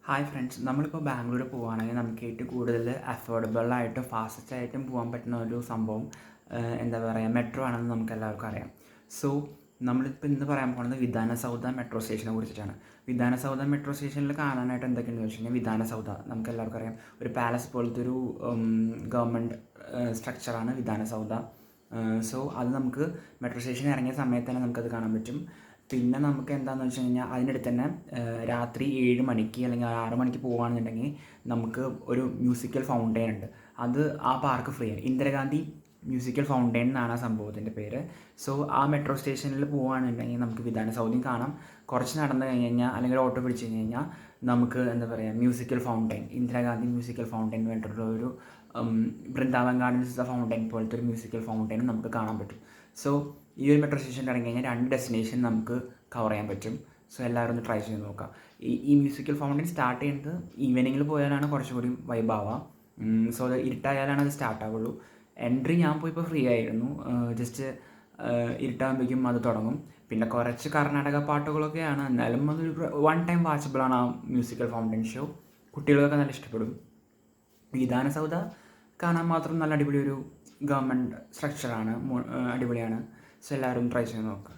Hi friends, നമ്മളിപ്പോൾ ബാംഗ്ലൂർ പോവുകയാണെങ്കിൽ നമുക്ക് ഏറ്റവും കൂടുതൽ അഫോർഡബിളായിട്ടും ഫാസ്റ്റസ്റ്റായിട്ടും പോകാൻ പറ്റുന്ന ഒരു സംഭവം എന്താ പറയുക, മെട്രോ ആണെന്ന് നമുക്ക് എല്ലാവർക്കും അറിയാം. സോ നമ്മളിപ്പോൾ ഇന്ന് പറയാൻ പോകുന്നത് വിധാനസൗധ മെട്രോ സ്റ്റേഷനെ കുറിച്ചിട്ടാണ്. വിധാനസൗധ മെട്രോ സ്റ്റേഷനിൽ കാണാനായിട്ട് എന്തൊക്കെയാണെന്ന് വെച്ച് കഴിഞ്ഞാൽ, വിധാനസൗധ നമുക്ക് എല്ലാവർക്കും അറിയാം, ഒരു പാലസ് പോലത്തെ ഒരു ഗവൺമെൻറ് സ്ട്രക്ചറാണ് വിധാനസൗധ. സോ അത് നമുക്ക് മെട്രോ സ്റ്റേഷനിൽ ഇറങ്ങിയ സമയത്ത് തന്നെ നമുക്കത് കാണാൻ പറ്റും. പിന്നെ നമുക്ക് എന്താണെന്ന് വെച്ച് കഴിഞ്ഞാൽ, അതിനടുത്ത് തന്നെ രാത്രി 7 മണിക്ക് അല്ലെങ്കിൽ 6 മണിക്ക് പോകുകയാണെന്നുണ്ടെങ്കിൽ നമുക്ക് ഒരു മ്യൂസിക്കൽ ഫൗണ്ടെയിൻ ഉണ്ട്. അത് ആ പാർക്ക് ഫ്രീ ആണ്. ഇന്ദിരാഗാന്ധി മ്യൂസിക്കൽ ഫൗണ്ടെയിൻ എന്നാണ് ആ സംഭവത്തിൻ്റെ പേര്. സോ ആ മെട്രോ സ്റ്റേഷനിൽ പോകുകയാണെന്നുണ്ടെങ്കിൽ നമുക്ക് വിധാനസൗധയും കാണാം. കുറച്ച് നടന്ന് കഴിഞ്ഞ് കഴിഞ്ഞാൽ അല്ലെങ്കിൽ ഓട്ടോ പിടിച്ച് കഴിഞ്ഞ് കഴിഞ്ഞാൽ നമുക്ക് എന്താ പറയുക, musical fountain, Indira Gandhi musical fountain വേണ്ടിയിട്ടുള്ള ഒരു വൃന്ദാവൻ ഗാർഡൻസ് ഫൗണ്ടെയിൻ പോലത്തെ ഒരു മ്യൂസിക്കൽ ഫൗണ്ടെയിൻ നമുക്ക് കാണാൻ പറ്റും. സോ ഈ ഒരു മെട്രോ സ്റ്റേഷനിൽ ഇറങ്ങി കഴിഞ്ഞാൽ 2 ഡെസ്റ്റിനേഷൻ നമുക്ക് കവർ ചെയ്യാൻ പറ്റും. സോ എല്ലാവരും ഒന്ന് ട്രൈ ചെയ്ത് നോക്കാം. ഈ മ്യൂസിക്കൽ ഫൗണ്ടെയിൻ സ്റ്റാർട്ട് ചെയ്യുന്നത് ഈവനിങ്ങിൽ പോയാലാണ് കുറച്ചുകൂടി വൈബാവുക. സോ അത് ഇരുട്ടായാലാണ് അത് സ്റ്റാർട്ടാവുള്ളൂ. എൻട്രി ഞാൻ പോയപ്പോൾ ഫ്രീ ആയിരുന്നു. ജസ്റ്റ് ഇരുട്ടാകുമ്പോഴേക്കും അത് തുടങ്ങും. പിന്നെ കുറച്ച് കർണാടക പാട്ടുകളൊക്കെയാണ്, എന്നാലും അതൊരു 1 ടൈം വാച്ചബിളാണ് ആ മ്യൂസിക്കൽ ഫൗണ്ടെയിൻ ഷോ. കുട്ടികൾക്കൊക്കെ നല്ല ഇഷ്ടപ്പെടും. വിധാനസൗധ കാണാൻ മാത്രം നല്ല അടിപൊളി ഒരു ഗവൺമെൻറ് സ്ട്രക്ചറാണ്, അടിപൊളിയാണ്. സോ എല്ലാവരും ട്രൈ ചെയ്ത് നോക്കുക.